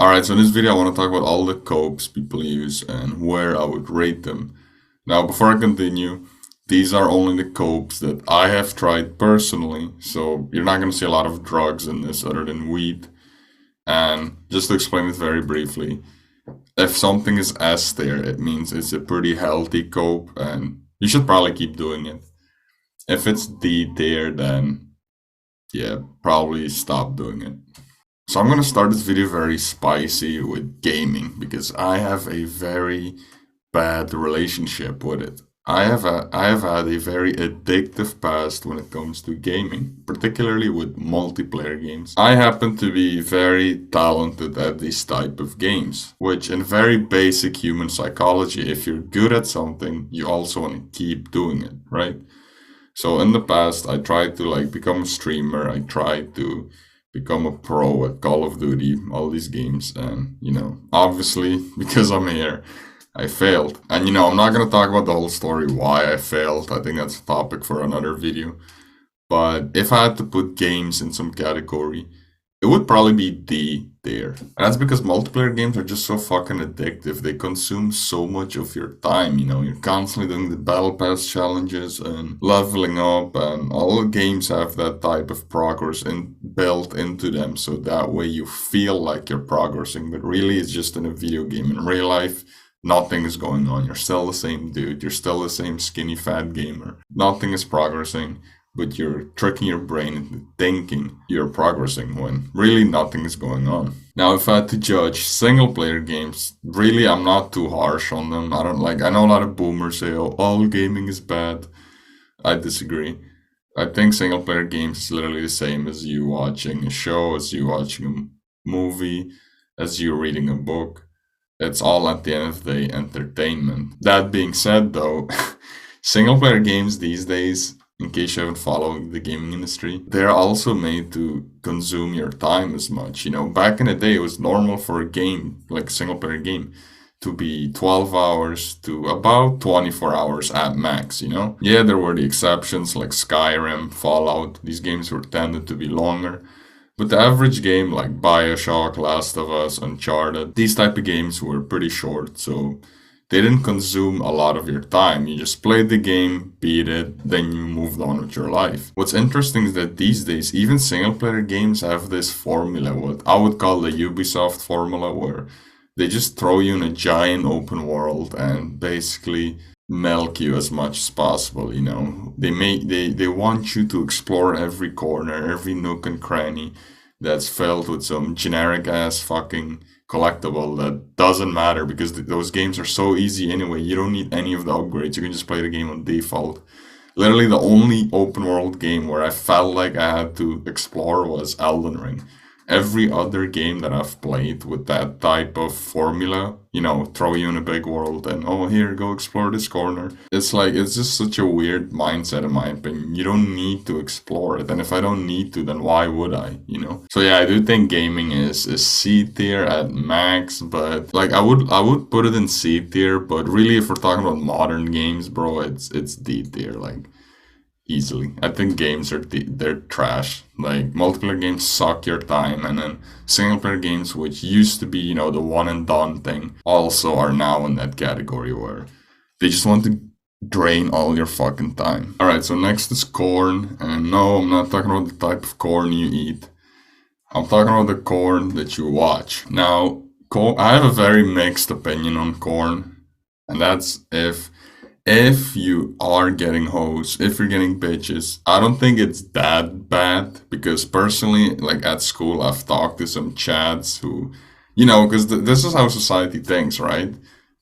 Alright, so in this video I want to talk about all the copes people use and where I would rate them. Now, before I continue, these are only the copes that I have tried personally, so you're not going to see a lot of drugs in this other than weed. And just to explain it very briefly, if something is S tier, it means it's a pretty healthy cope and you should probably keep doing it. If it's D tier, then yeah, probably stop doing it. So I'm gonna start this video very spicy with gaming because I have a very bad relationship with it. I have had a very addictive past when it comes to gaming, particularly with multiplayer games. I happen to be very talented at these type of games, which in very basic human psychology, if you're good at something, you also want to keep doing it, right? So in the past, I tried to like become a streamer. I tried to become a pro at Call of Duty, all these games, and obviously because I'm here, I failed. And I'm not gonna talk about the whole story why I failed. I think that's a topic for another video. But if I had to put games in some category, it would probably be D there. And that's because multiplayer games are just so fucking addictive. They consume so much of your time, you're constantly doing the battle pass challenges and leveling up, and all the games have that type of progress built into them, so that way you feel like you're progressing, but really it's just in a video game. In real life, nothing is going on. You're still the same dude, you're still the same skinny fat gamer. Nothing is progressing, but you're tricking your brain into thinking you're progressing when really nothing is going on. Now, if I had to judge single player games, really I'm not too harsh on them. I know a lot of boomers say, oh, all gaming is bad. I disagree. I think single player games is literally the same as you watching a show, as you watching a movie, as you reading a book. It's all at the end of the day entertainment. That being said though, single player games these days, in case you haven't followed the gaming industry, they're also made to consume your time as much. Back in the day, it was normal for a game, like a single player game, to be 12 hours to about 24 hours at max, Yeah, there were the exceptions like Skyrim, Fallout. These games were tended to be longer. But the average game like BioShock, Last of Us, Uncharted, these type of games were pretty short, so they didn't consume a lot of your time. You just played the game, beat it, then you moved on with your life. What's interesting is that these days, even single player games have this formula, what I would call the Ubisoft formula, where they just throw you in a giant open world and basically milk you as much as possible. They want you to explore every corner, every nook and cranny that's filled with some generic ass fucking collectible that doesn't matter because those games are so easy anyway. You don't need any of the upgrades. You can just play the game on default. Literally the only open world game where I felt like I had to explore was Elden Ring. Every other game that I've played with that type of formula, throw you in a big world and, oh, here, go explore this corner. It's just such a weird mindset in my opinion. You don't need to explore it. And if I don't need to, then why would I, So yeah, I do think gaming is C tier at max, but like I would put it in C tier, but really if we're talking about modern games, bro, it's D tier, like easily. I think games they're trash. Like multiplayer games suck your time, and then single player games, which used to be the one and done thing, also are now in that category where they just want to drain all your fucking time. Alright, so next is corn, and no, I'm not talking about the type of corn you eat. I'm talking about the corn that you watch. Now, I have a very mixed opinion on corn, and that's if you are getting hoes, if you're getting bitches. I don't think it's that bad because personally, like at school, I've talked to some chads who, because this is how society thinks, right?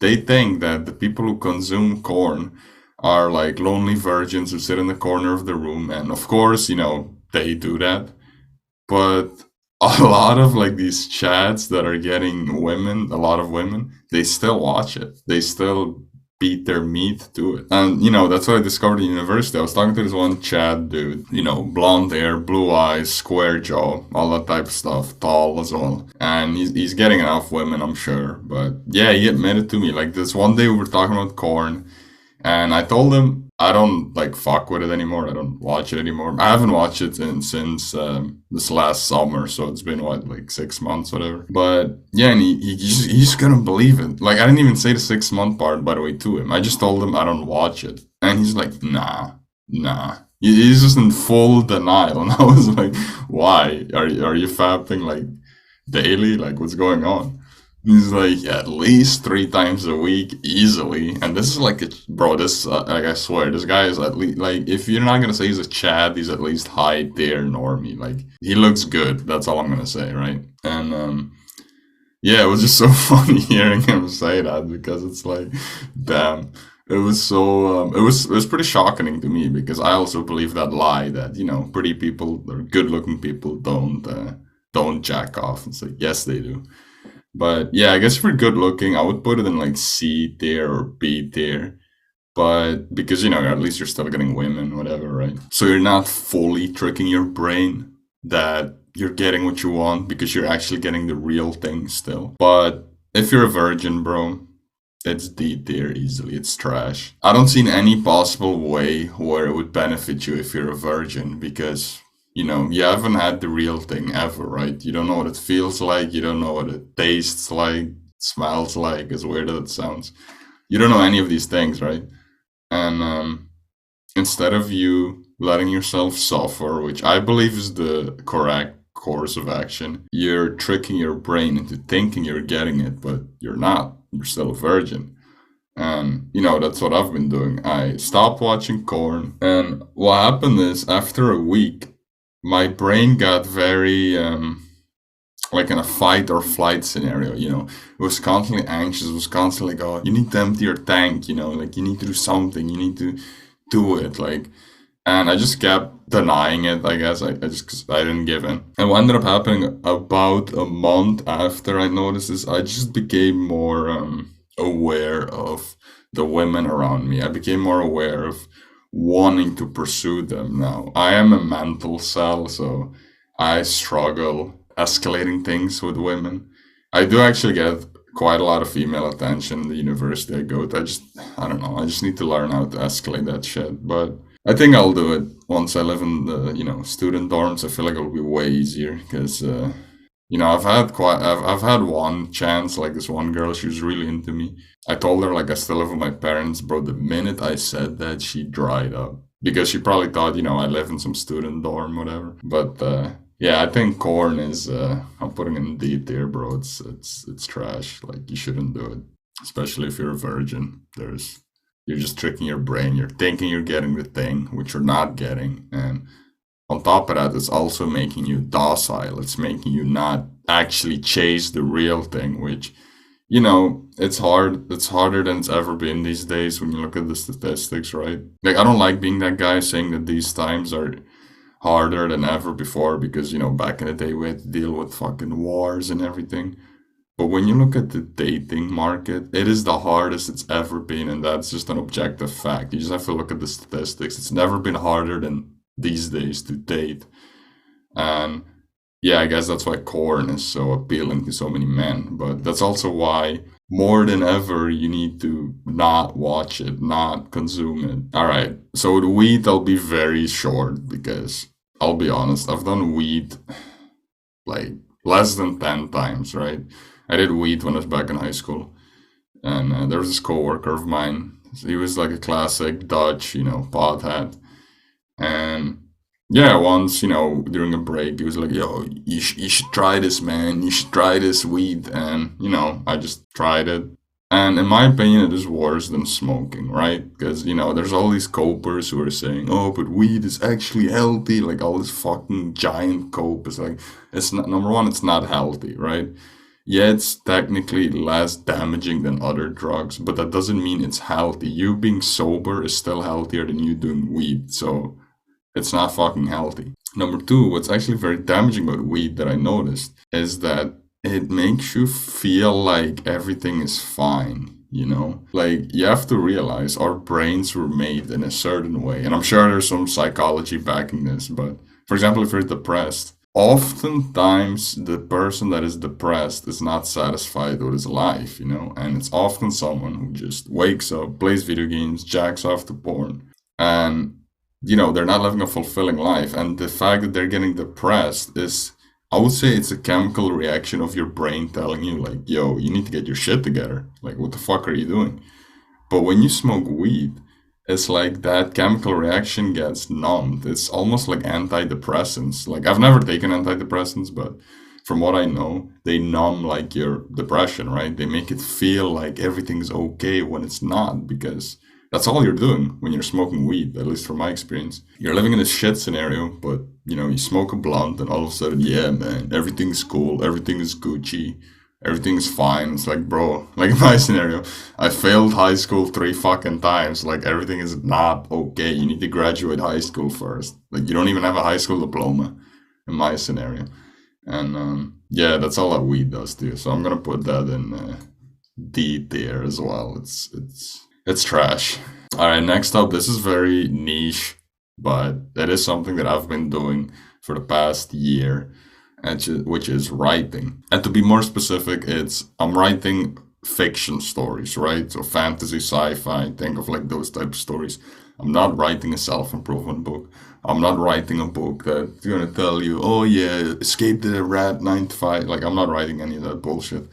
They think that the people who consume corn are like lonely virgins who sit in the corner of the room. And of course, they do that. But a lot of like these chads that are getting women, a lot of women, they still watch it. They still beat their meat to it. And, that's what I discovered in university. I was talking to this one Chad dude, blonde hair, blue eyes, square jaw, all that type of stuff, tall as well. And he's getting enough women, I'm sure. But yeah, he admitted to me, like this one day we were talking about corn, and I told him, I don't like fuck with it anymore. I don't watch it anymore. I haven't watched it since this last summer, so it's been what, like 6 months, whatever. But yeah, and he just couldn't believe it. Like I didn't even say the 6 month part, by the way, to him. I just told him I don't watch it, and he's like, nah, nah. He's just in full denial, and I was like, why? Are you fapping like daily? Like what's going on? He's like at least 3 times a week easily, and this is like, bro. This like I swear, this guy is at least like, if you're not gonna say he's a Chad, he's at least high tier normie. Like he looks good. That's all I'm gonna say, right? And yeah, it was just so funny hearing him say that because it's like, damn. It was so it was pretty shocking to me because I also believe that lie that pretty people or good looking people don't jack off. It's like yes they do. But yeah, I guess if you're good looking, I would put it in like C tier or B tier. But because at least you're still getting women, whatever, right? So you're not fully tricking your brain that you're getting what you want because you're actually getting the real thing still. But if you're a virgin, bro, it's D tier easily. It's trash. I don't see any possible way where it would benefit you if you're a virgin because you haven't had the real thing ever, right? You don't know what it feels like. You don't know what it tastes like, smells like, as weird as it sounds. You don't know any of these things, right? And instead of you letting yourself suffer, which I believe is the correct course of action, you're tricking your brain into thinking you're getting it, but you're not. You're still a virgin. And that's what I've been doing. I stopped watching corn, and what happened is after a week, my brain got very like in a fight or flight scenario. It was constantly anxious. It was constantly like, oh, you need to empty your tank. Like you need to do something. You need to do it. Like, and I just kept denying it. I guess I just cause I didn't give in. And what ended up happening about a month after I noticed this, I just became more aware of the women around me. I became more aware of wanting to pursue them now. I am a mental cell, so I struggle escalating things with women. I do actually get quite a lot of female attention in the university I go to. I don't know. I just need to learn how to escalate that shit. But I think I'll do it once I live in the, student dorms. I feel like it'll be way easier because, I've had one chance, like this one girl, she was really into me. I told her like I still live with my parents, bro. The minute I said that, she dried up because she probably thought, I live in some student dorm, whatever. But yeah, I think corn is. I'm putting in D tier, bro. It's trash. Like you shouldn't do it, especially if you're a virgin. You're just tricking your brain. You're thinking you're getting the thing, which you're not getting, and on top of that, it's also making you docile. It's making you not actually chase the real thing, which, it's hard. It's harder than it's ever been these days when you look at the statistics, right? Like, I don't like being that guy saying that these times are harder than ever before because, back in the day we had to deal with fucking wars and everything. But when you look at the dating market, it is the hardest it's ever been, and that's just an objective fact. You just have to look at the statistics. It's never been harder than these days to date. And yeah, I guess that's why corn is so appealing to so many men. But that's also why more than ever you need to not watch it, not consume it. All right. So with weed, I'll be very short because I'll be honest, I've done weed like less than 10 times, right? I did weed when I was back in high school. And there was this coworker of mine. He was like a classic Dutch, pothead. And yeah, once, during a break, he was like, yo, you should try this, man. You should try this weed. And, I just tried it. And in my opinion, it is worse than smoking, right? Because, there's all these copers who are saying, oh, but weed is actually healthy. Like all this fucking giant cope is like, it's not, number one, it's not healthy, right? Yeah, it's technically less damaging than other drugs, but that doesn't mean it's healthy. You being sober is still healthier than you doing weed. So it's not fucking healthy. Number two, what's actually very damaging about weed that I noticed is that it makes you feel like everything is fine, Like, you have to realize our brains were made in a certain way. And I'm sure there's some psychology backing this, but for example, if you're depressed, oftentimes the person that is depressed is not satisfied with his life, and it's often someone who just wakes up, plays video games, jacks off to porn. and they're not living a fulfilling life. And the fact that they're getting depressed is, I would say, it's a chemical reaction of your brain telling you like, yo, you need to get your shit together. Like, what the fuck are you doing? But when you smoke weed, it's like that chemical reaction gets numbed. It's almost like antidepressants. Like, I've never taken antidepressants, but from what I know, they numb like your depression, right? They make it feel like everything's okay when it's not, because that's all you're doing when you're smoking weed, at least from my experience. You're living in a shit scenario, but you smoke a blunt and all of a sudden, yeah, man, everything's cool, everything is Gucci, everything's fine. It's like, bro, like in my scenario, I failed high school 3 fucking times. Like, everything is not okay. You need to graduate high school first. Like, you don't even have a high school diploma in my scenario. And yeah, that's all that weed does to you. So I'm gonna put that in D tier as well. It's trash. All right, next up, this is very niche, but it is something that I've been doing for the past year, which is writing. And to be more specific, I'm writing fiction stories, right? So fantasy, sci-fi, think of like those type of stories. I'm not writing a self-improvement book. I'm not writing a book that's gonna tell you, oh yeah, escape the rat 9 to 5. Like, I'm not writing any of that bullshit.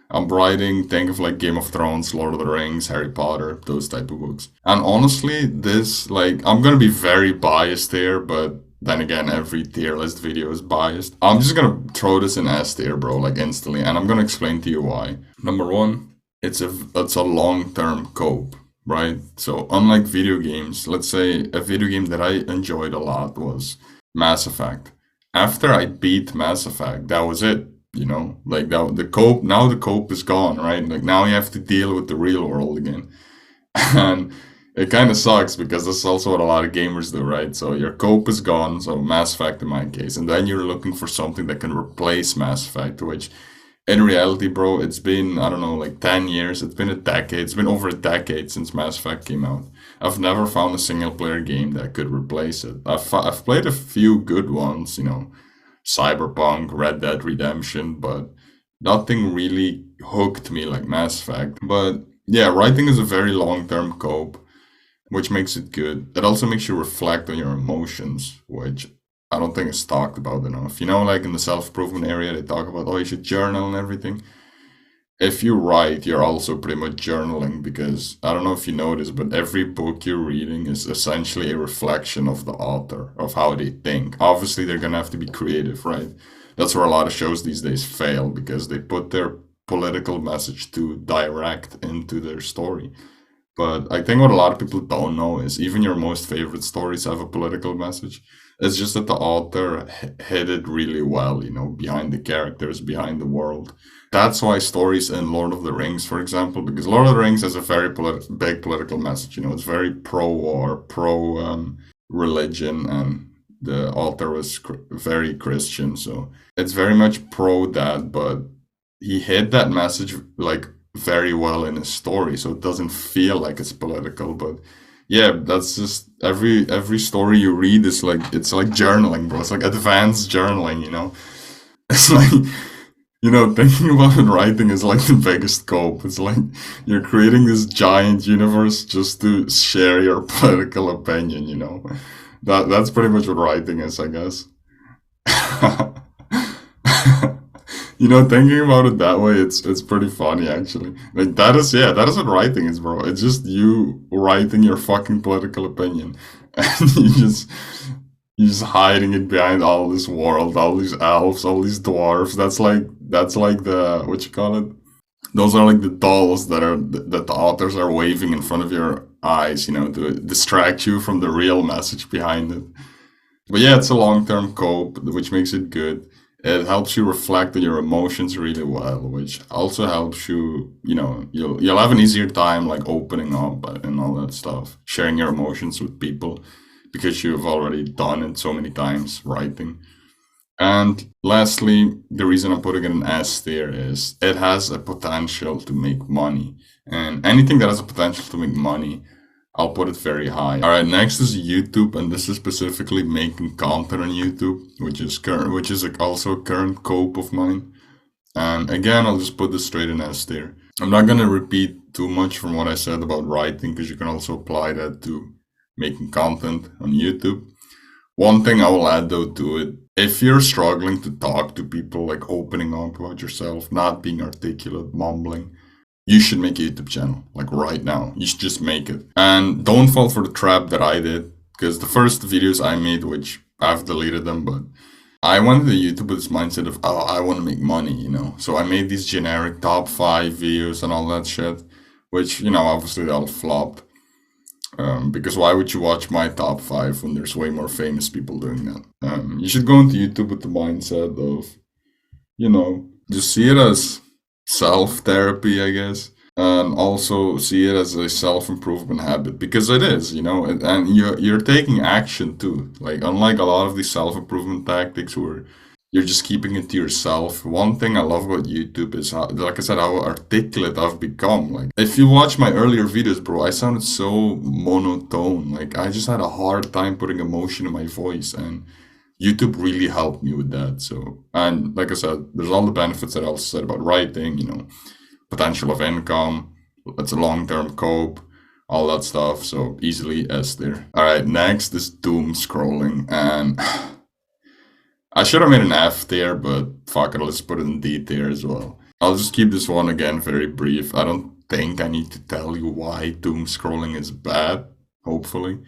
I'm writing, think of like Game of Thrones, Lord of the Rings, Harry Potter, those type of books. And honestly, this, like, I'm gonna be very biased here, but then again, every tier list video is biased. I'm just gonna throw this in S tier, bro, like instantly, and I'm gonna explain to you why. Number one, it's a long-term cope, right? So unlike video games, let's say a video game that I enjoyed a lot was Mass Effect. After I beat Mass Effect, that was it. Like that, the cope is gone, right? Like, now you have to deal with the real world again. And it kind of sucks because that's also what a lot of gamers do, right? So your cope is gone, so Mass Effect in my case, and then you're looking for something that can replace Mass Effect, which in reality, bro, it's been, I don't know, like 10 years. It's been a decade. It's been over a decade since Mass Effect came out. I've never found a single player game that could replace it. I've played a few good ones, Cyberpunk, Red Dead Redemption, but nothing really hooked me like Mass Effect. But yeah, writing is a very long-term cope, which makes it good. It also makes you reflect on your emotions, which I don't think is talked about enough. Like in the self-improvement area, they talk about, oh, you should journal and everything. If you write, you're also pretty much journaling, because I don't know if you notice, but every book you're reading is essentially a reflection of the author, of how they think. Obviously, they're gonna have to be creative, right? That's where a lot of shows these days fail, because they put their political message too direct into their story. But I think what a lot of people don't know is even your most favorite stories have a political message. It's just that the author hid it really well, behind the characters, behind the world. That's why stories in Lord of the Rings, for example, because Lord of the Rings has a very big political message. It's very pro-war, pro-religion, and the author was very Christian, so it's very much pro that. But he hid that message like very well in his story, so it doesn't feel like it's political. But yeah, that's just every story you read is like, it's like journaling, bro. It's like advanced journaling. It's like, thinking about it, writing is like the biggest cope. It's like you're creating this giant universe just to share your political opinion. That's pretty much what writing is, I guess. Thinking about it that way, it's pretty funny actually. Like, that is what writing is, bro. It's just you writing your fucking political opinion, and you're just hiding it behind all this world, all these elves, all these dwarves. That's like the, what you call it? Those are like the dolls that the authors are waving in front of your eyes, to distract you from the real message behind it. But yeah, it's a long-term cope, which makes it good. It helps you reflect on your emotions really well, which also helps you, you'll have an easier time like opening up and all that stuff, sharing your emotions with people, because you've already done it so many times writing. And lastly, the reason I'm putting it in S tier is it has a potential to make money. And anything that has a potential to make money, I'll put it very high. All right, next is YouTube, and this is specifically making content on YouTube, which is also a current cope of mine. And again, I'll just put this straight in S tier. I'm not gonna repeat too much from what I said about writing, because you can also apply that to making content on YouTube. One thing I will add though to it, if you're struggling to talk to people, like opening up about yourself, not being articulate, mumbling, you should make a YouTube channel, like right now. You should just make it. And don't fall for the trap that I did, because the first videos I made, which I've deleted them, but I went to YouTube with this mindset of, oh, I want to make money, you know? So I made these generic top 5 videos and all that shit, which, you know, obviously they all flopped. Because why would you watch my top 5 when there's way more famous people doing that? You should go into YouTube with the mindset of, you know, just see it as self-therapy, I guess. And also see it as a self-improvement habit, because it is, you know, and you're taking action too. Like, unlike a lot of these self-improvement tactics where you're just keeping it to yourself. One thing I love about YouTube is how, like I said, how articulate I've become. Like, if you watch my earlier videos, bro, I sounded so monotone. Like, I just had a hard time putting emotion in my voice, and YouTube really helped me with that. So, and like I said, there's all the benefits that I also said about writing, you know, potential of income, it's a long-term cope, all that stuff. So easily S there. All right, next is doom scrolling, and I should have made an F tier, but fuck it, let's put it in D tier as well. I'll just keep this one again very brief. I don't think I need to tell you why doom scrolling is bad, hopefully.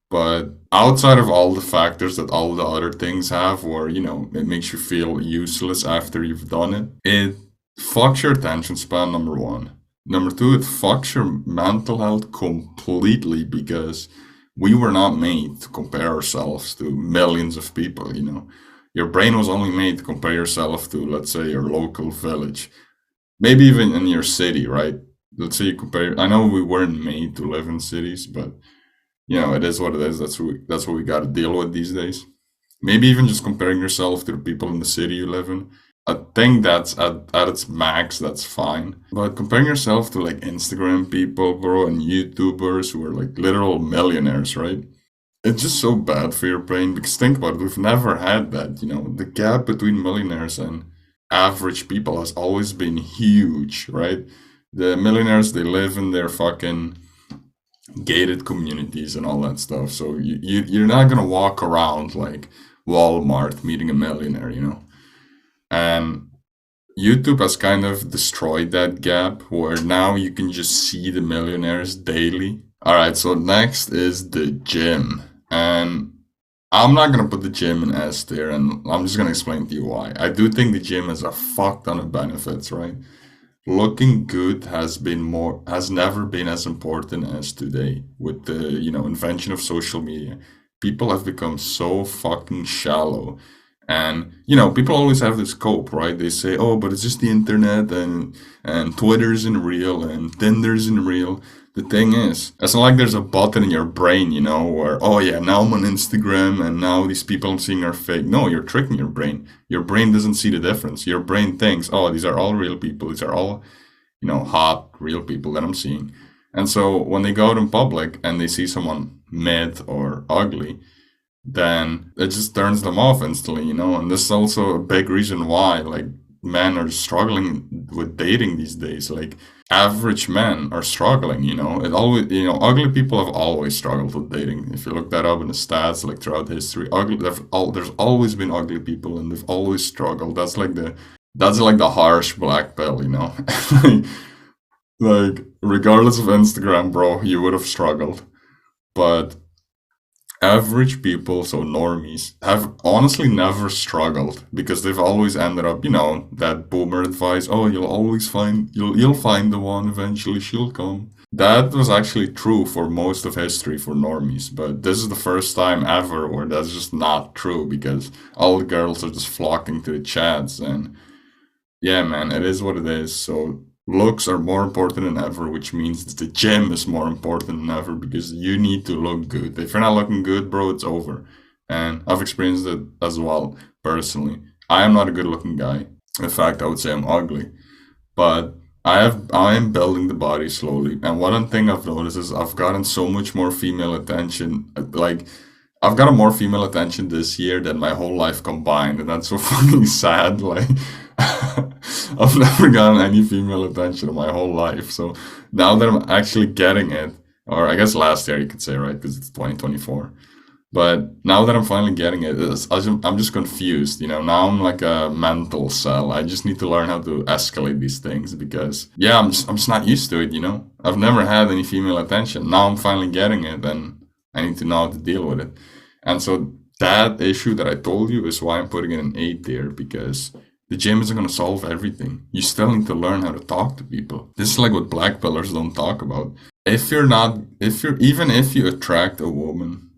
But outside of all the factors that all the other things have, where, you know, it makes you feel useless after you've done it, it fucks your attention span, number one. Number two, it fucks your mental health completely, because we were not made to compare ourselves to millions of people, you know. Your brain was only made to compare yourself to, let's say, your local village. Maybe even in your city, right? Let's say you compare, I know we weren't made to live in cities, but, you know, it is what it is. That's what we got to deal with these days. Maybe even just comparing yourself to the people in the city you live in. I think that's at its max, that's fine. But comparing yourself to like Instagram people, bro, and YouTubers who are like literal millionaires, right? It's just so bad for your brain, because think about it, we've never had that, you know. The gap between millionaires and average people has always been huge, right? The millionaires, they live in their fucking gated communities and all that stuff. So you're not gonna walk around like Walmart meeting a millionaire, you know. And YouTube has kind of destroyed that gap, where now you can just see the millionaires daily. All right, so next is the gym. And I'm not gonna put the gym in S tier, and I'm just gonna explain to you why. I do think the gym has a fuck ton of benefits, right? Looking good has never been as important as today with the, you know, invention of social media. People have become so fucking shallow. And, you know, people always have this cope, right? They say, oh, but it's just the internet, and Twitter isn't real, and Tinder isn't real. The thing is, it's not like there's a button in your brain, you know, where, oh yeah, now I'm on Instagram and now these people I'm seeing are fake. No, you're tricking your brain. Your brain doesn't see the difference. Your brain thinks, oh, these are all real people. These are all, you know, hot, real people that I'm seeing. And so when they go out in public and they see someone mid or ugly, then it just turns them off instantly, you know. And this is also a big reason why, like, men are struggling with dating these days. Like, average men are struggling, you know. It always, you know, ugly people have always struggled with dating. If you look that up in the stats, like throughout history, there's always been ugly people, and they've always struggled. That's like the harsh black pill, you know. Like, regardless of Instagram, bro, you would have struggled. But average people, so normies, have honestly never struggled, because they've always ended up, you know, that boomer advice, oh, you'll find the one eventually, she'll come. That was actually true for most of history for normies, but this is the first time ever where that's just not true, because all the girls are just flocking to the chats. And yeah, man, it is what it is. So looks are more important than ever, which means that the gym is more important than ever, because you need to look good. If you're not looking good, bro, it's over. And I've experienced it as well, personally. I am not a good looking guy. In fact, I would say I'm ugly. But I am building the body slowly. And one thing I've noticed is I've gotten so much more female attention. Like, I've gotten more female attention this year than my whole life combined, and that's so fucking sad. Like, I've never gotten any female attention in my whole life. So now that I'm actually getting it, or I guess last year you could say, right? Because it's 2024. But now that I'm finally getting it, I'm just confused. Now I'm like a mental cell. I just need to learn how to escalate these things because, yeah, I'm just not used to it. I've never had any female attention. Now I'm finally getting it, and I need to know how to deal with it. And so that issue that I told you is why I'm putting it in A tier because the gym isn't going to solve everything. You still need to learn how to talk to people. This is like what black pillars don't talk about. Even if you attract a woman,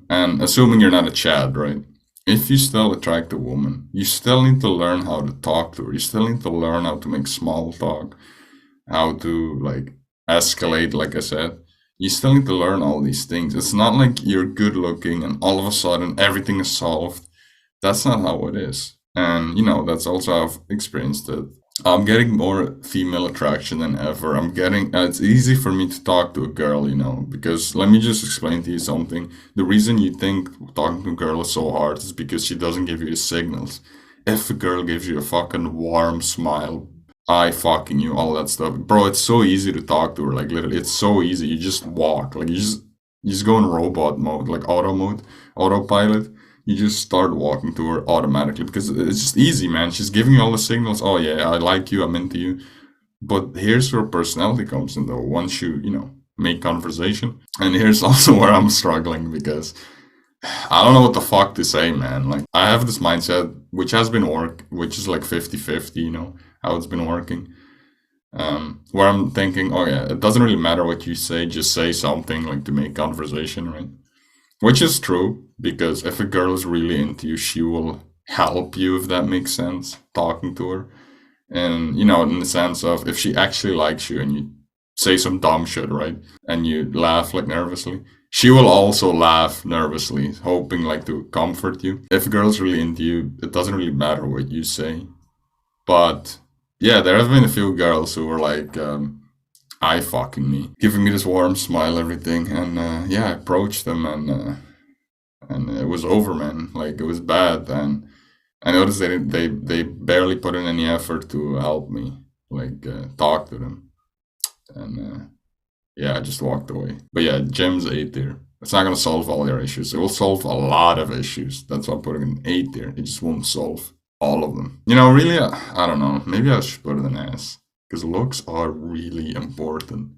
and assuming you're not a Chad, right? If you still attract a woman, you still need to learn how to talk to her. You still need to learn how to make small talk, how to like escalate, like I said. You still need to learn all these things. It's not like you're good looking and all of a sudden everything is solved. That's not how it is. And that's also how I've experienced it. I'm getting more female attraction than ever. It's easy for me to talk to a girl, because let me just explain to you something. The reason you think talking to a girl is so hard is because she doesn't give you signals. If a girl gives you a fucking warm smile, I fucking you, all that stuff. Bro, it's so easy to talk to her. Like literally, it's so easy. You just walk. Like you just go in robot mode, like autopilot. You just start walking to her automatically because it's just easy, man. She's giving you all the signals. Oh yeah, I like you, I'm into you. But here's where personality comes in though. Once you make conversation. And here's also where I'm struggling because I don't know what the fuck to say, man. Like I have this mindset which is like 50-50, how it's been working. Where I'm thinking, oh yeah, it doesn't really matter what you say, just say something like to make conversation, right? Which is true, because if a girl is really into you, she will help you, if that makes sense, talking to her. And, in the sense of if she actually likes you and you say some dumb shit, right? And you laugh like nervously, she will also laugh nervously, hoping like to comfort you. If a girl's really into you, it doesn't really matter what you say. But yeah, there have been a few girls who were like, eye fucking me, giving me this warm smile, everything, and yeah, I approached them, and it was over, man. Like it was bad, and I noticed they barely put in any effort to help me, like talk to them, and yeah, I just walked away. But yeah, Gem's A tier. It's not gonna solve all your issues. It will solve a lot of issues. That's why I'm putting an A tier. It just won't solve all of them. Really, I don't know. Maybe I should put it in S. Because looks are really important.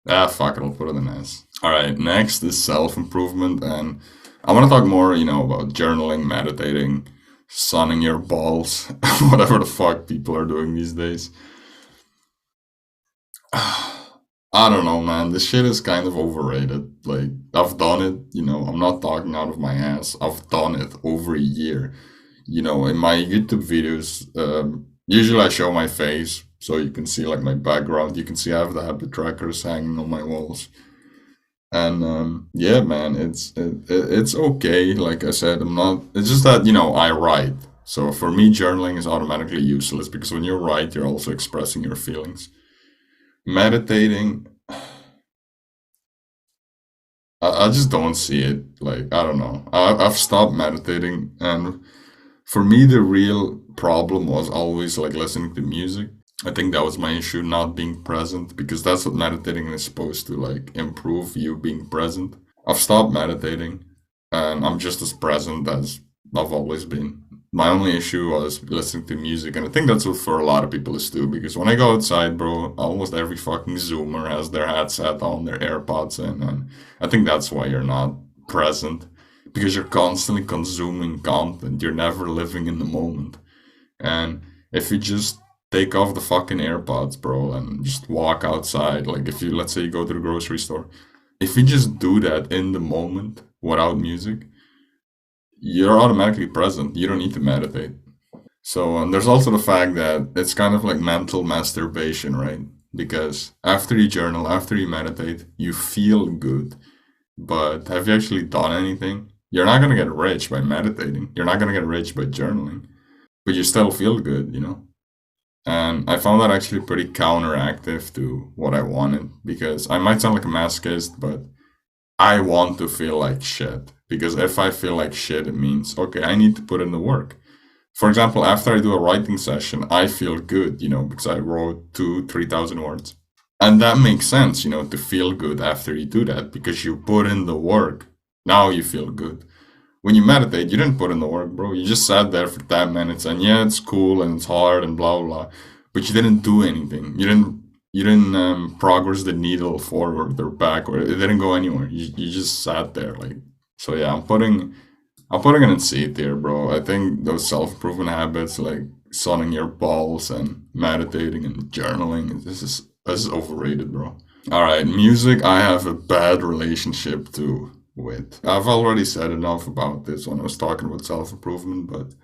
Fuck it, I'll put it in S. Alright, next is self-improvement, and I want to talk more, about journaling, meditating, sunning your balls, whatever the fuck people are doing these days. I don't know, man. This shit is kind of overrated. Like, I've done it, I'm not talking out of my ass. I've done it over a year. In my YouTube videos, usually I show my face, so you can see like my background. You can see I have the habit trackers hanging on my walls. And yeah, man, it's okay. Like I said, I'm not. It's just that I write. So for me, journaling is automatically useless because when you write, you're also expressing your feelings. Meditating, I just don't see it. Like I don't know. I've stopped meditating, and for me, the real problem was always like listening to music. I think that was my issue, not being present, because that's what meditating is supposed to like improve, you being present. I've stopped meditating and I'm just as present as I've always been. My only issue was listening to music, and I think that's what for a lot of people is too, because when I go outside, bro, almost every fucking Zoomer has their headset on, their AirPods in, and I think that's why you're not present, because you're constantly consuming content. You're never living in the moment. And if you just take off the fucking AirPods, bro, and just walk outside, like if you, let's say you go to the grocery store, if you just do that in the moment without music, you're automatically present. You don't need to meditate. So there's also the fact that it's kind of like mental masturbation, right? Because after you journal, after you meditate, you feel good. But have you actually done anything? You're not going to get rich by meditating. You're not going to get rich by journaling. But you still feel good. And I found that actually pretty counteractive to what I wanted. Because I might sound like a masochist, but I want to feel like shit. Because if I feel like shit, it means, okay, I need to put in the work. For example, after I do a writing session, I feel good, because I wrote 3,000 words. And that makes sense, to feel good after you do that because you put in the work. Now you feel good. When you meditate, you didn't put in the work, bro. You just sat there for 10 minutes and yeah, it's cool and it's hard and blah, blah, blah. But you didn't do anything. You didn't progress the needle forward or back, or it didn't go anywhere. You just sat there. Like, so yeah, I'm putting it in C tier, bro. I think those self-improvement habits like sunning your balls and meditating and journaling, this is overrated, bro. All right, music I have a bad relationship to with. I've already said enough about this when I was talking about self-improvement, but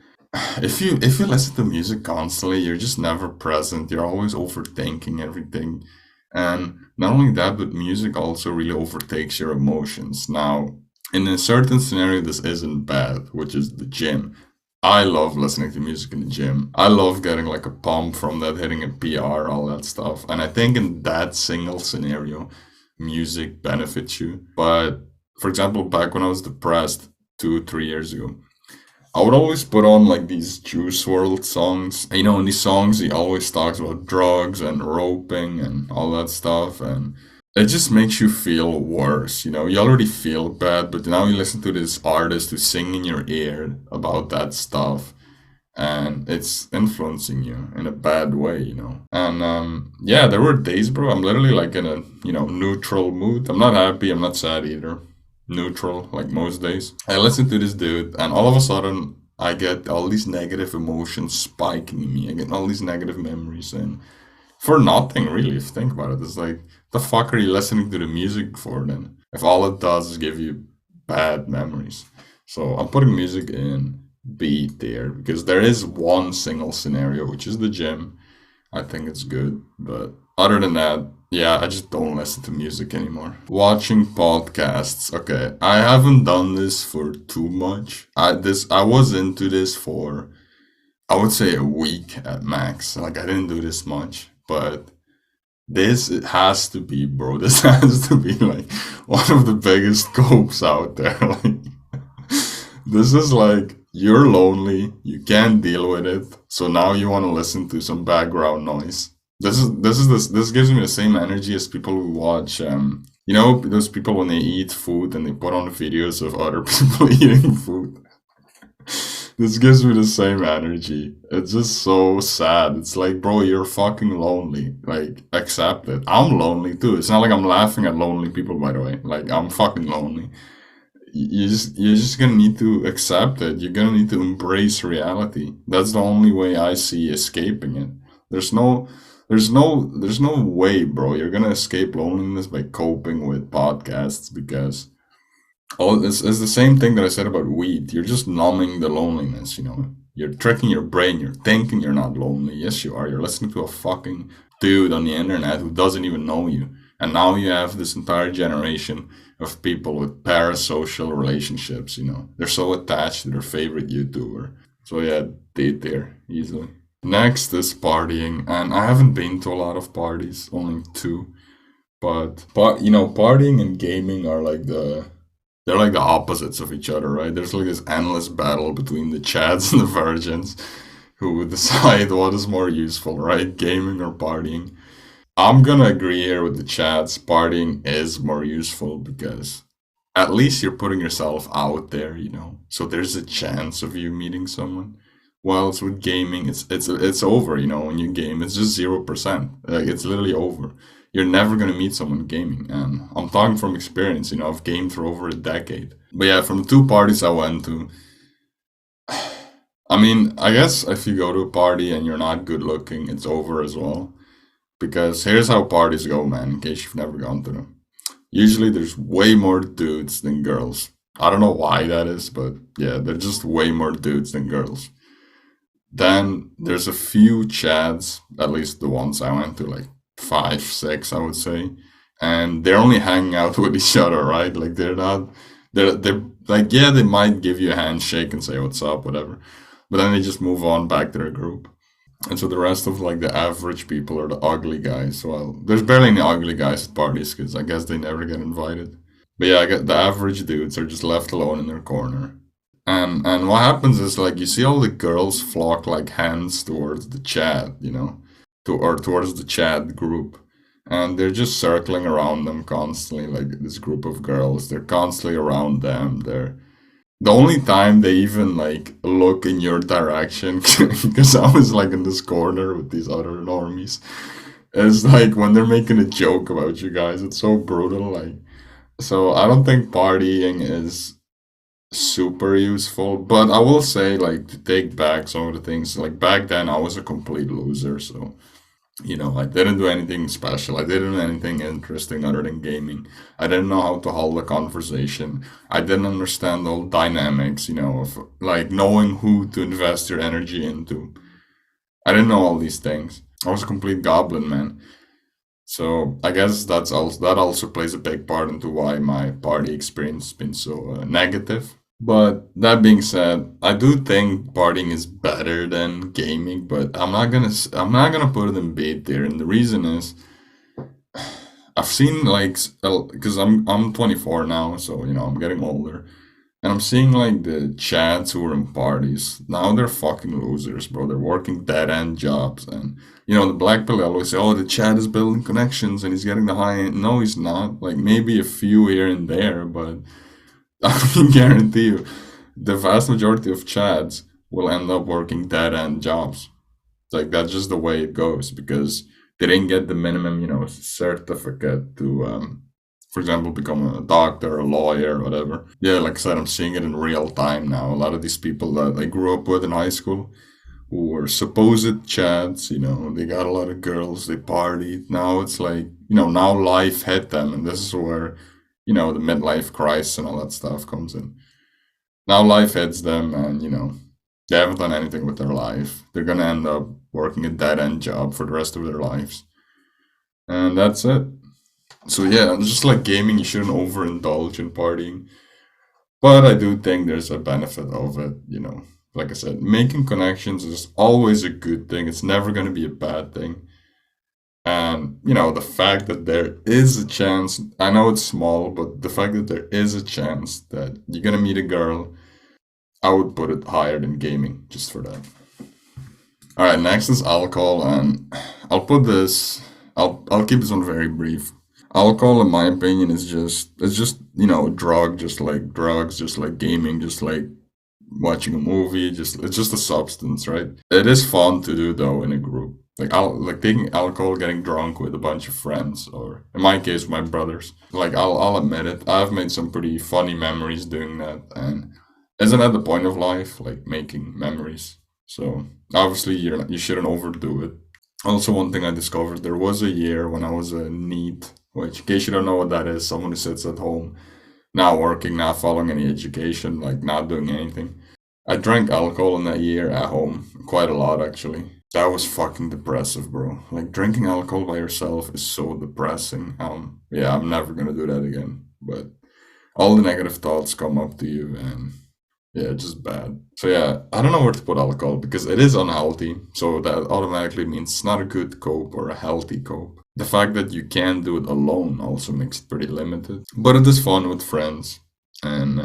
if you listen to music constantly, you're just never present. You're always overthinking everything. And not only that, but music also really overtakes your emotions. Now, in a certain scenario, this isn't bad, which is the gym. I love listening to music in the gym. I love getting like a pump from that, hitting a PR, all that stuff. And I think in that single scenario, music benefits you. But for example, back when I was depressed 2, 3 years ago, I would always put on like these Juice World songs. And, in these songs, he always talks about drugs and roping and all that stuff. And it just makes you feel worse. You already feel bad, but now you listen to this artist who's singing in your ear about that stuff. And it's influencing you in a bad way. And yeah, there were days, bro. I'm literally like in a, neutral mood. I'm not happy. I'm not sad either, neutral, like most days. I listen to this dude, and all of a sudden, I get all these negative emotions spiking in me. I get all these negative memories, and for nothing, really, if you think about it. It's like, the fuck are you listening to the music for then? If all it does is give you bad memories. So I'm putting music in B tier because there is one single scenario, which is the gym. I think it's good, but other than that, yeah, I just don't listen to music anymore. Watching podcasts. Okay, I haven't done this for too much. I was into this for, I would say, a week at max. Like, I didn't do this much, but this it has to be, bro. This has to be like one of the biggest copes out there. Like, this is like you're lonely, you can't deal with it, so now you want to listen to some background noise. This gives me the same energy as people who watch those people when they eat food and they put on videos of other people eating food. This gives me the same energy. It's just so sad. It's like, bro, you're fucking lonely. Like, accept it. I'm lonely too. It's not like I'm laughing at lonely people, by the way. Like, I'm fucking lonely. You're just gonna need to accept it. You're gonna need to embrace reality. That's the only way I see escaping it. There's no there's no way, bro. You're gonna escape loneliness by coping with podcasts because it's the same thing that I said about weed. You're just numbing the loneliness. You're tricking your brain. You're thinking you're not lonely. Yes, you are. You're listening to a fucking dude on the internet who doesn't even know you. And now you have this entire generation of people with parasocial relationships. They're so attached to their favorite YouTuber. So yeah, date there, easily. Next is partying. And I haven't been to a lot of parties, only two. But partying and gaming are like they're like the opposites of each other, right? There's like this endless battle between the Chads and the Virgins who would decide what is more useful, right? Gaming or partying. I'm gonna agree here with the Chads. Partying is more useful because at least you're putting yourself out there. So there's a chance of you meeting someone. Whilst with gaming, it's over. When you game, it's just 0%. Like, it's literally over. You're never gonna meet someone gaming, and I'm talking from experience. I've gamed for over a decade. But yeah, from the two parties I went to, I mean, I guess if you go to a party and you're not good looking, it's over as well. Because here's how parties go, man. In case you've never gone to them, usually there's way more dudes than girls. I don't know why that is, but yeah, there's just way more dudes than girls. Then there's a few chads, at least the ones I went to, like 5, 6, I would say, and they're only hanging out with each other, right? Like, they're not, they're like, yeah, they might give you a handshake and say what's up, whatever, but then they just move on back to their group. And so the rest of like the average people are the ugly guys. Well, there's barely any ugly guys at parties because I guess they never get invited. But yeah, I get the average dudes are just left alone in their corner. And what happens is, like, you see all the girls flock like hens towards the chat, or towards the chat group. and they're just circling around them constantly, like this group of girls. They're constantly around them. They're the only time they even like look in your direction, because I was like in this corner with these other normies, is like when they're making a joke about you guys. It's so brutal. Like, so I don't think partying is super useful, but I will say, like, to take back some of the things, like back then I was a complete loser, so I didn't do anything special. I didn't do anything interesting other than gaming. I didn't know how to hold a conversation. I didn't understand all dynamics, of like knowing who to invest your energy into. I didn't know all these things. I was a complete goblin, man. So I guess that also plays a big part into why my party experience has been so negative. But that being said, I do think partying is better than gaming, but I'm not gonna put it in B tier, and the reason is I've seen like because I'm 24 now, so I'm getting older, and I'm seeing like the chads who are in parties now. They're fucking losers, bro. They're working dead end jobs, and the black pill always say, "Oh, the chat is building connections and he's getting the high end." No, he's not. Like maybe a few here and there, but I can guarantee you, the vast majority of chads will end up working dead end jobs. Like that's just the way it goes because they didn't get the minimum, certificate to, for example, become a doctor, a lawyer, whatever. Yeah, like I said, I'm seeing it in real time now. A lot of these people that I grew up with in high school, who were supposed chads, they got a lot of girls, they partied. Now it's like, now life hit them, and this is where, the midlife crisis and all that stuff comes in. Now life hits them, and, they haven't done anything with their life. They're gonna end up working a dead end job for the rest of their lives. And that's it. So yeah, just like gaming, you shouldn't overindulge in partying. But I do think there's a benefit of it. Like I said, making connections is always a good thing. It's never going to be a bad thing. And, the fact that there is a chance, I know it's small, but the fact that there is a chance that you're going to meet a girl, I would put it higher than gaming just for that. All right, next is alcohol, and I'll put this, I'll keep this one very brief. Alcohol, in my opinion, it's just a drug, just like drugs, just like gaming, just like watching a movie. Just it's just a substance, right? It is fun to do though in a group. Like taking alcohol, getting drunk with a bunch of friends, or in my case, my brothers. Like I'll admit it, I've made some pretty funny memories doing that, and isn't that the point of life? Like making memories. So obviously you shouldn't overdo it. Also, one thing I discovered, there was a year when I was a NEET, which, in case you don't know what that is, someone who sits at home, not working, not following any education, like not doing anything. I drank alcohol in that year at home, quite a lot actually. That was fucking depressive, bro. Like drinking alcohol by yourself is so depressing. Yeah, I'm never gonna do that again. But all the negative thoughts come up to you, and yeah, just bad. So yeah, I don't know where to put alcohol because it is unhealthy. So that automatically means it's not a good cope or a healthy cope. The fact that you can do it alone also makes it pretty limited. But it is fun with friends. And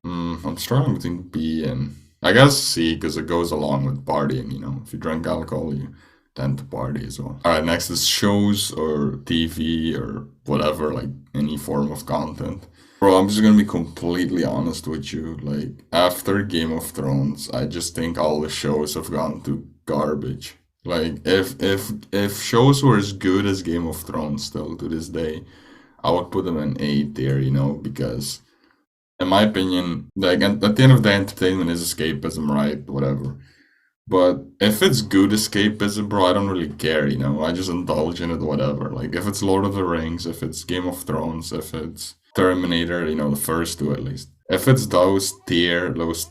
I'm struggling between B and I guess C because it goes along with partying. If you drink alcohol, you tend to party as well. All right, next is shows or TV or whatever, like any form of content. Bro, I'm just gonna be completely honest with you. Like, after Game of Thrones, I just think all the shows have gone to garbage. Like, if shows were as good as Game of Thrones still to this day, I would put them in A tier, because in my opinion, like at the end of the day, entertainment is escapism, right? Whatever. But if it's good escapism, bro, I don't really care. I just indulge in it, whatever. Like, if it's Lord of the Rings, if it's Game of Thrones, if it's Terminator, the first two at least. If it's those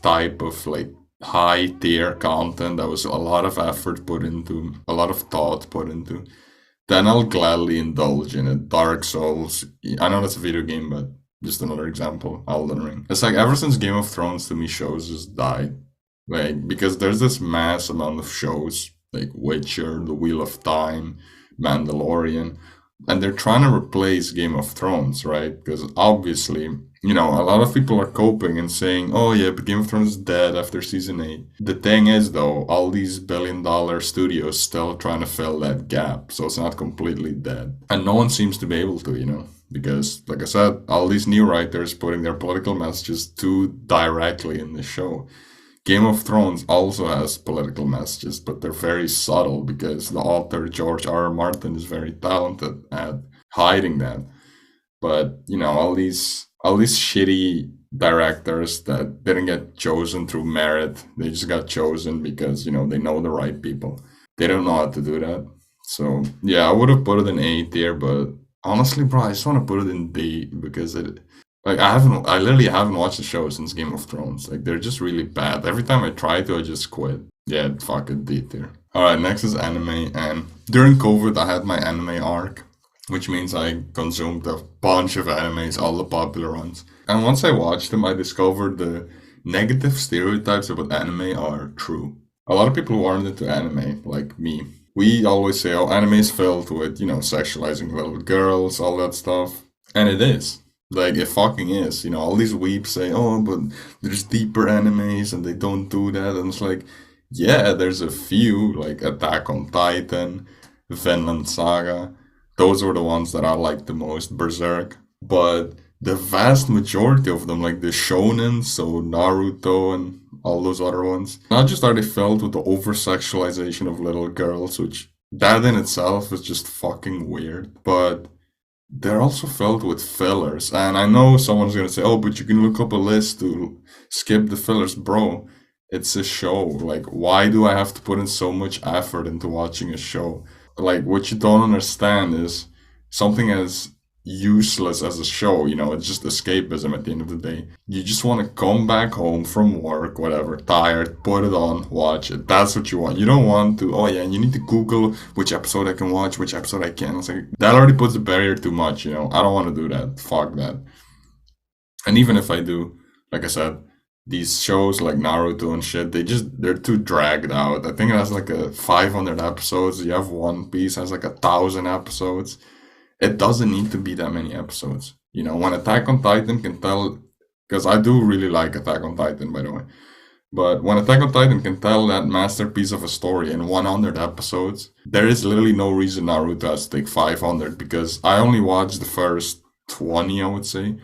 type of like high tier content that was a lot of effort put into, a lot of thought put into, then I'll gladly indulge in it. Dark Souls, I know that's a video game, but just another example, Elden Ring. It's like ever since Game of Thrones to me shows just died. Like, because there's this mass amount of shows, like Witcher, The Wheel of Time, Mandalorian, and they're trying to replace Game of Thrones, right? Because obviously, a lot of people are coping and saying, "Oh yeah, but Game of Thrones is dead after season 8." The thing is, though, all these billion-dollar studios still trying to fill that gap, so it's not completely dead, and no one seems to be able to, because, like I said, all these new writers putting their political messages too directly in the show. Game of Thrones also has political messages, but they're very subtle because the author George R. R. Martin is very talented at hiding that. But all these shitty directors that didn't get chosen through merit, they just got chosen because they know the right people. They don't know how to do that. So yeah, I would have put it in A tier, but honestly, bro, I just want to put it in B because I literally haven't watched the show since Game of Thrones. Like they're just really bad. Every time I try to, I just quit. Yeah, fuck it, D tier. All right, next is anime, and during COVID, I had my anime arc, which means I consumed a bunch of animes, all the popular ones. And once I watched them, I discovered the negative stereotypes about anime are true. A lot of people who aren't into anime, like me, we always say, oh, anime is filled with, sexualizing little girls, all that stuff. And it is. Like, it fucking is. All these weeps say, oh, but there's deeper animes and they don't do that. And it's like, yeah, there's a few, like Attack on Titan, Vinland Saga. Those were the ones that I liked the most, Berserk. But the vast majority of them, like the shonen, so Naruto and all those other ones, not just are they filled with the over sexualization of little girls, which that in itself is just fucking weird, but they're also filled with fillers. And I know someone's gonna say, oh, but you can look up a list to skip the fillers. Bro, it's a show. Like, why do I have to put in so much effort into watching a show? Like, what you don't understand is something as useless as a show, it's just escapism at the end of the day. You just want to come back home from work, whatever, tired, put it on, watch it. That's what you want. You don't want to, oh yeah, you need to Google which episode I can watch, which episode I can't. It's like, that already puts the barrier too much, I don't want to do that. Fuck that. And even if I do, like I said, these shows like Naruto and shit, they're too dragged out. I think it has like a 500 episodes. You have One Piece has like 1,000 episodes. It doesn't need to be that many episodes. When Attack on Titan can tell, because I do really like Attack on Titan, by the way. But when Attack on Titan can tell that masterpiece of a story in 100 episodes, there is literally no reason Naruto has to take 500 because I only watched the first 20, I would say.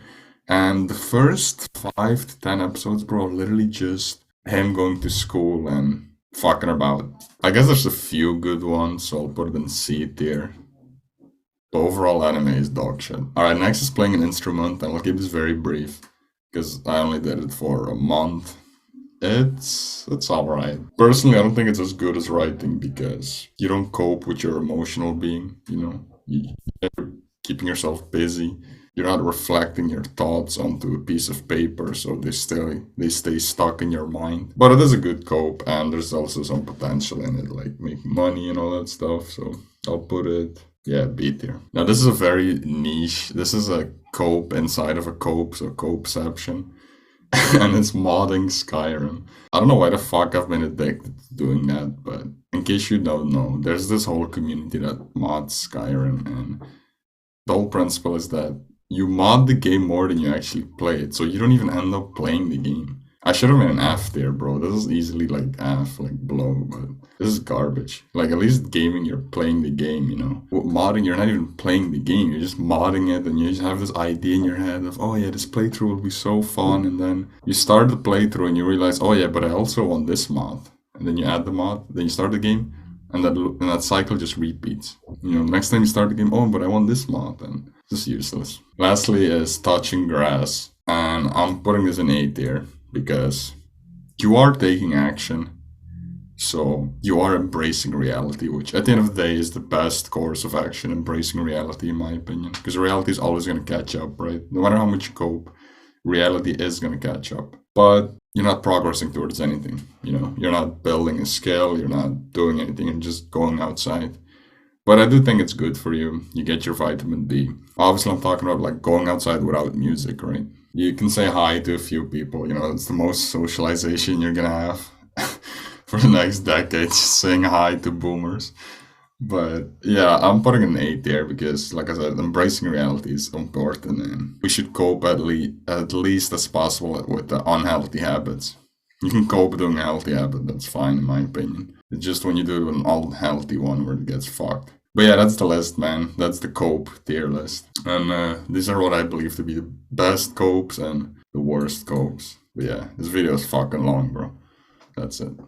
And the first 5 to 10 episodes, bro, literally just him going to school and fucking about. I guess there's a few good ones, so I'll put it in C tier. But overall, anime is dog shit. Alright, next is playing an instrument, and I'll keep this very brief, because I only did it for a month. It's alright. Personally, I don't think it's as good as writing, because you don't cope with your emotional being, You're keeping yourself busy. You're not reflecting your thoughts onto a piece of paper, so they stay stuck in your mind. But it is a good cope, and there's also some potential in it, like making money and all that stuff. So I'll put it, yeah, B tier. Now this is a very niche. This is a cope inside of a cope, so copeception, and it's modding Skyrim. I don't know why the fuck I've been addicted to doing that, but in case you don't know, there's this whole community that mods Skyrim, and the whole principle is that you mod the game more than you actually play it, so you don't even end up playing the game. I should have been an F there, bro. This is easily like F, like below, but this is garbage. Like, at least gaming, you're playing the game, With modding, you're not even playing the game. You're just modding it, and you just have this idea in your head of, oh yeah, this playthrough will be so fun, and then you start the playthrough and you realize, oh yeah, but I also want this mod. And then you add the mod, then you start the game, and that cycle just repeats. Next time you start the game, oh, but I want this mod, and it's just useless. Lastly is touching grass, and I'm putting this in A tier because you are taking action, so you are embracing reality, which at the end of the day is the best course of action, embracing reality in my opinion, because reality is always going to catch up, right? No matter how much you cope, reality is going to catch up. But you're not progressing towards anything, You're not building a skill, you're not doing anything, you're just going outside. But I do think it's good for you. You get your vitamin D. Obviously, I'm talking about like going outside without music, right? You can say hi to a few people, it's the most socialization you're gonna have for the next decade, just saying hi to boomers. But yeah, I'm putting an 8 there because, like I said, embracing reality is important, and we should cope at least as possible with the unhealthy habits. You can cope doing a healthy habit, that's fine in my opinion. It's just when you do an unhealthy one where it gets fucked. But yeah, that's the list, man. That's the cope tier list. And these are what I believe to be the best copes and the worst copes. But yeah, this video is fucking long, bro. That's it.